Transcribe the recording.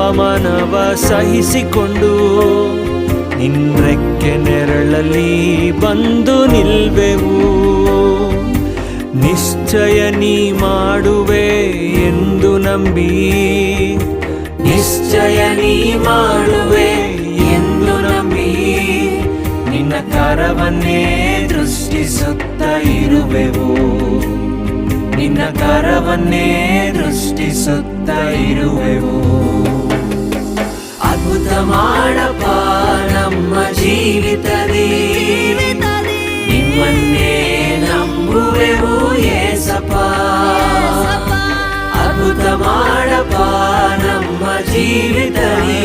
ಅವಮಾನವ ಸಹಿಸಿಕೊಂಡು ನಿನ್ರೆಕ್ಕೆ ನೆರಳಲ್ಲಿ ಬಂದು ನಿಲ್ವೆವು. ನಿಶ್ಚಯ ನೀ ಮಾಡುವೆ ಎಂದು ನಂಬಿ, ನಿಶ್ಚಯ ನೀ ಮಾಡುವೆ ಎಂದು ನಂಬಿ, ನಿನ್ನ ಕರವನ್ನೇ ದೃಷ್ಟಿಸುತ್ತ ಇರುವೆವು, ನಿನ್ನ ಕರವನ್ನೇ ದೃಷ್ಟಿಸುತ್ತ ಇರುವೆವು. ಅದ್ಭುತ ಮಾಡಪ್ಪ ನಮ್ಮ ಜೀವಿತದಿ, ನಿಮ್ಮನ್ನೇ ನಂಬುವೆವು ಏಸಪ್ಪ. ಅದ್ಭುತ ಮಾಡಪ್ಪ ನಮ್ಮ ಜೀವಿತದಿ.